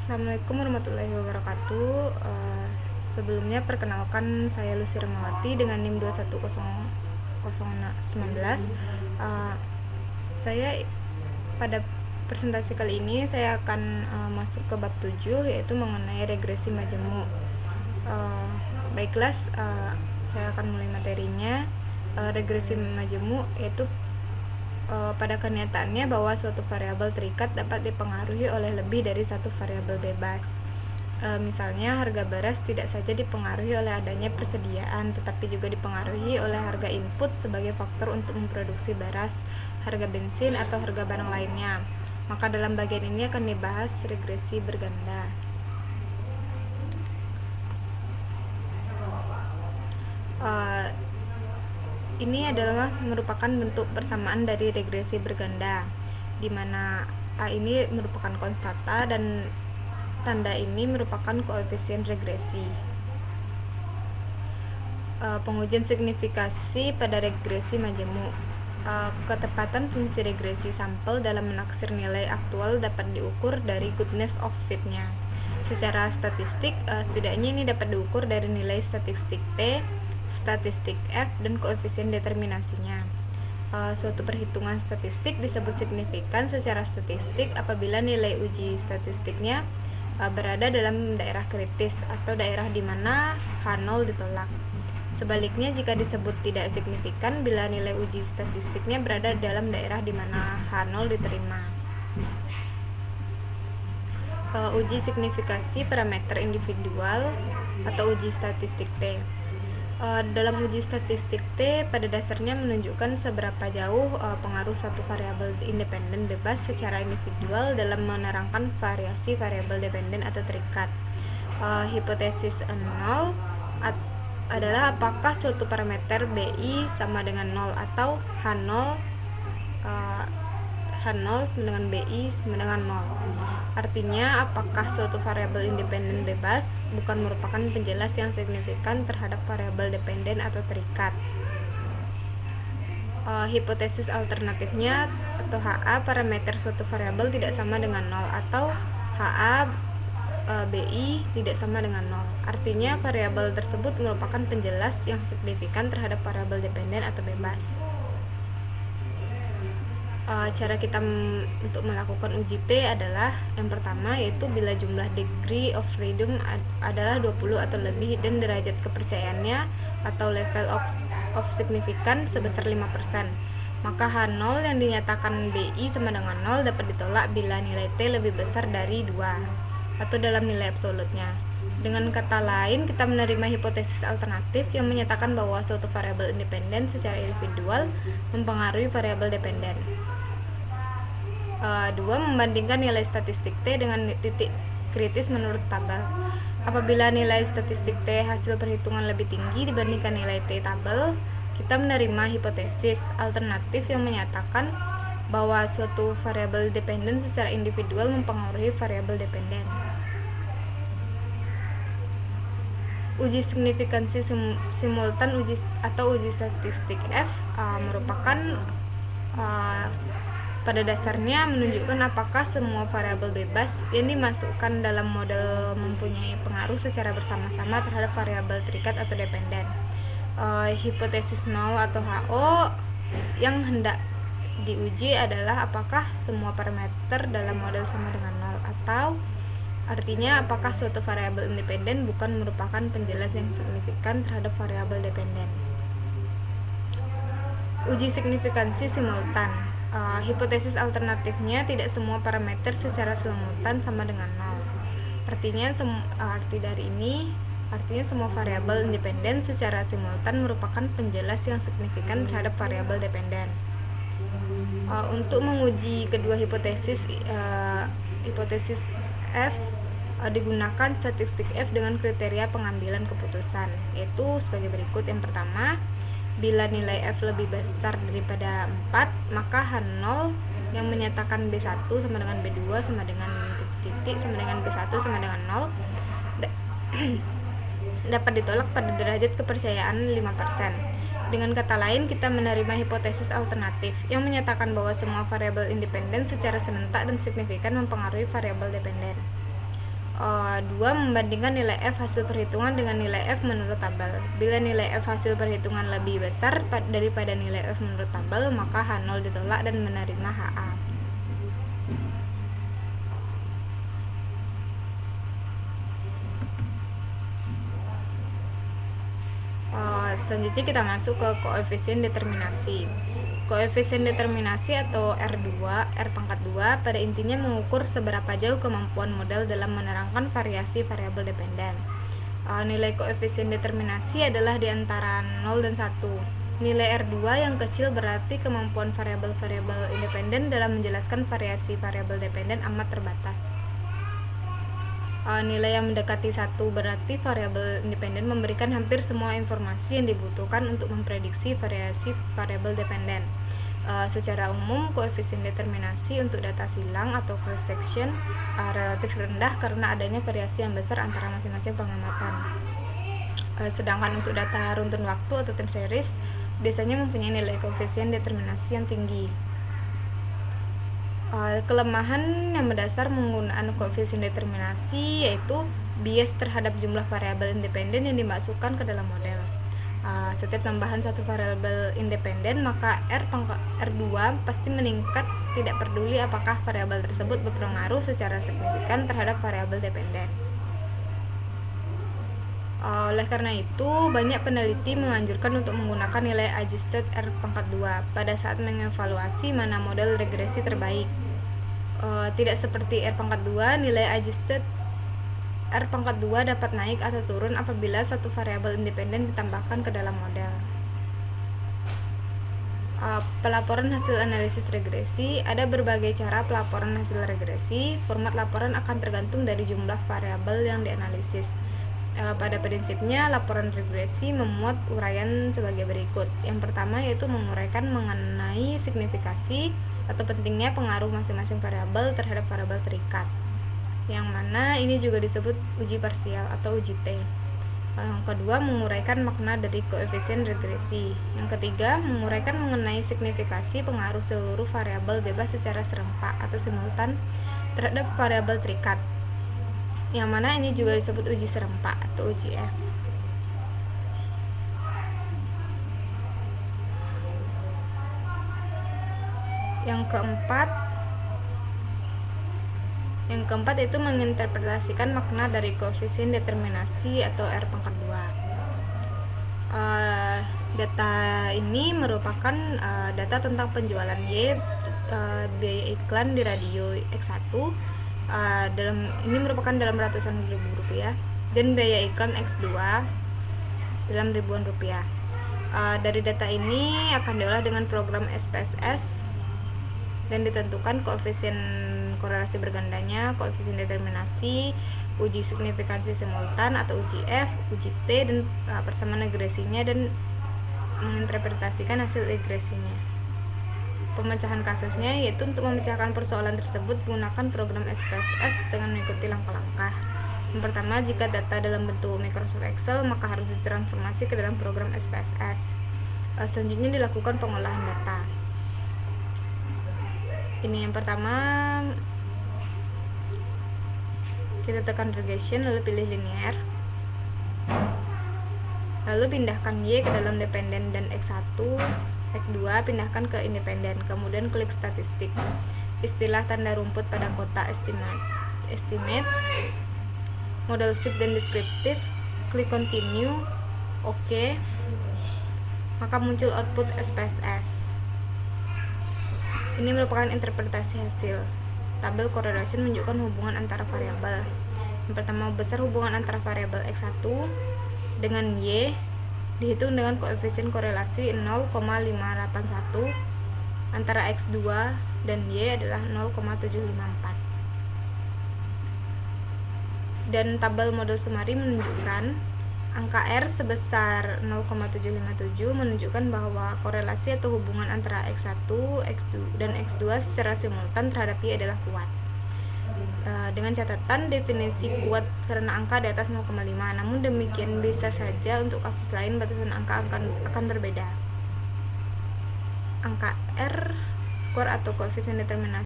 Assalamualaikum warahmatullahi wabarakatuh. Sebelumnya perkenalkan, saya Lucy Remawati dengan NIM 2100019. Saya pada presentasi kali ini saya akan masuk ke bab 7, yaitu mengenai regresi majemuk. Baiklah, saya akan mulai materinya. Regresi majemuk yaitu pada kenyataannya bahwa suatu variabel terikat dapat dipengaruhi oleh lebih dari satu variabel bebas. Misalnya, harga beras tidak saja dipengaruhi oleh adanya persediaan, tetapi juga dipengaruhi oleh harga input sebagai faktor untuk memproduksi beras, harga bensin, atau harga barang lainnya. Maka dalam bagian ini akan dibahas regresi berganda. Ini adalah merupakan bentuk persamaan dari regresi berganda, di mana A ini merupakan konstanta dan tanda ini merupakan koefisien regresi. Pengujian signifikasi pada regresi majemuk. Ketepatan fungsi regresi sampel dalam menaksir nilai aktual dapat diukur dari goodness of fit-nya. Secara statistik, setidaknya ini dapat diukur dari nilai statistik T, statistik F, dan koefisien determinasinya. Suatu perhitungan statistik disebut signifikan secara statistik apabila nilai uji statistiknya berada dalam daerah kritis atau daerah di mana H0 ditolak. Sebaliknya, jika disebut tidak signifikan bila nilai uji statistiknya berada dalam daerah di mana H0 diterima. Uji signifikasi parameter individual atau uji statistik T. Dalam uji statistik T, pada dasarnya menunjukkan seberapa jauh pengaruh satu variabel independen bebas secara individual dalam menerangkan variasi variabel dependen atau terikat. Hipotesis 0 adalah apakah suatu parameter BI sama dengan 0 atau H0 sama dengan BI sama dengan 0. Artinya, apakah suatu variabel independen bebas bukan merupakan penjelas yang signifikan terhadap variabel dependen atau terikat. Hipotesis alternatifnya atau HA, parameter suatu variabel tidak sama dengan 0 atau HA BI tidak sama dengan 0. Artinya, variabel tersebut merupakan penjelas yang signifikan terhadap variabel dependen atau bebas. Cara kita untuk melakukan uji T adalah yang pertama, yaitu bila jumlah degree of freedom adalah 20 atau lebih dan derajat kepercayaannya atau level of significance sebesar 5%, maka H0 yang dinyatakan BI sama dengan 0 dapat ditolak bila nilai T lebih besar dari 2 atau dalam nilai absolutnya. Dengan kata lain, kita menerima hipotesis alternatif yang menyatakan bahwa suatu variabel independen secara individual mempengaruhi variabel dependen. 2. Membandingkan nilai statistik T dengan titik kritis menurut tabel. Apabila nilai statistik T hasil perhitungan lebih tinggi dibandingkan nilai T tabel, kita menerima hipotesis alternatif yang menyatakan bahwa suatu variabel dependen secara individual mempengaruhi variabel dependen. Uji signifikansi simultan uji statistik F merupakan pada dasarnya menunjukkan apakah semua variabel bebas yang dimasukkan dalam model mempunyai pengaruh secara bersama-sama terhadap variabel terikat atau dependen. Hipotesis 0 atau HO yang hendak diuji adalah apakah semua parameter dalam model sama dengan 0 atau artinya apakah suatu variabel independen bukan merupakan penjelas yang signifikan terhadap variabel dependen. Uji signifikansi simultan. Hipotesis alternatifnya tidak semua parameter secara simultan sama dengan 0. Artinya semua variabel independen secara simultan merupakan penjelas yang signifikan terhadap variabel dependen. Untuk menguji kedua hipotesis, hipotesis F digunakan statistik F dengan kriteria pengambilan keputusan, yaitu sebagai berikut. Yang pertama, bila nilai F lebih besar daripada 4, maka H0 yang menyatakan B1 sama dengan B2 sama dengan titik sama dengan B1 sama dengan 0 dapat ditolak pada derajat kepercayaan 5%. Dengan kata lain, kita menerima hipotesis alternatif yang menyatakan bahwa semua variabel independen secara serentak dan signifikan mempengaruhi variabel dependen. 2. Membandingkan nilai F hasil perhitungan dengan nilai F menurut tabel. Bila nilai F hasil perhitungan lebih besar daripada nilai F menurut tabel, maka H0 ditolak dan menerima HA. Selanjutnya kita masuk ke koefisien determinasi. Koefisien determinasi atau R2, R pangkat 2 pada intinya mengukur seberapa jauh kemampuan model dalam menerangkan variasi variabel dependen. Nilai koefisien determinasi adalah di antara 0 dan 1. Nilai R2 yang kecil berarti kemampuan variabel-variabel independen dalam menjelaskan variasi variabel dependen amat terbatas. Nilai yang mendekati 1 berarti variabel independen memberikan hampir semua informasi yang dibutuhkan untuk memprediksi variasi variabel dependen. Secara umum, koefisien determinasi untuk data silang atau cross section relatif rendah karena adanya variasi yang besar antara masing-masing pengamatan. Sedangkan untuk data runtun waktu atau time series biasanya mempunyai nilai koefisien determinasi yang tinggi. Kelemahan yang mendasar penggunaan koefisien determinasi yaitu bias terhadap jumlah variabel independen yang dimasukkan ke dalam model. Setiap tambahan satu variabel independen, maka R2 pasti meningkat tidak peduli apakah variabel tersebut berpengaruh secara signifikan terhadap variabel dependen. Oleh karena itu, banyak peneliti menganjurkan untuk menggunakan nilai adjusted R pangkat 2 pada saat mengevaluasi mana model regresi terbaik. Tidak seperti R pangkat 2, nilai adjusted R pangkat 2 dapat naik atau turun apabila satu variabel independen ditambahkan ke dalam model. Pelaporan hasil analisis regresi. Ada berbagai cara pelaporan hasil regresi. Format laporan akan tergantung dari jumlah variabel yang dianalisis. Pada prinsipnya, laporan regresi memuat uraian sebagai berikut. Yang pertama yaitu menguraikan mengenai signifikasi atau pentingnya pengaruh masing-masing variabel terhadap variabel terikat, yang mana ini juga disebut uji parsial atau uji T. Yang kedua, menguraikan makna dari koefisien regresi. Yang ketiga, menguraikan mengenai signifikasi pengaruh seluruh variabel bebas secara serempak atau simultan terhadap variabel terikat, yang mana ini juga disebut uji serempak atau uji F. Yang keempat itu menginterpretasikan makna dari koefisien determinasi atau R pangkat 2. Data ini merupakan data tentang penjualan Y, biaya iklan di radio X1 ini merupakan dalam ratusan ribu rupiah, dan biaya iklan X2 dalam ribuan rupiah. Dari data ini akan diolah dengan program SPSS dan ditentukan koefisien korelasi bergandanya, koefisien determinasi, uji signifikansi simultan atau uji F, uji T, dan persamaan regresinya, dan menginterpretasikan hasil regresinya. Pemecahan kasusnya yaitu untuk memecahkan persoalan tersebut menggunakan program SPSS dengan mengikuti langkah-langkah. Yang pertama, jika data dalam bentuk Microsoft Excel, maka harus ditransformasi ke dalam program SPSS. Selanjutnya dilakukan pengolahan data. Ini yang pertama, kita tekan regression lalu pilih linear, lalu pindahkan Y ke dalam dependen dan X1, X2 pindahkan ke independen, kemudian klik statistik. Istilah tanda rumput pada kotak estimate, model fit dan deskriptif, klik continue, OK, maka muncul output SPSS. Ini merupakan interpretasi hasil. Tabel correlation menunjukkan hubungan antara variabel. Yang pertama, besar hubungan antara variabel X1 dengan Y dihitung dengan koefisien korelasi 0,581, antara X2 dan Y adalah 0,754. Dan tabel model sumari menunjukkan angka R sebesar 0,757 menunjukkan bahwa korelasi atau hubungan antara X1, X2 dan X2 secara simultan terhadap Y adalah kuat. Dengan catatan definisi kuat karena angka di atas 0,5. Namun demikian bisa saja untuk kasus lain batasan angka akan berbeda. Angka R square atau koefisien determinasi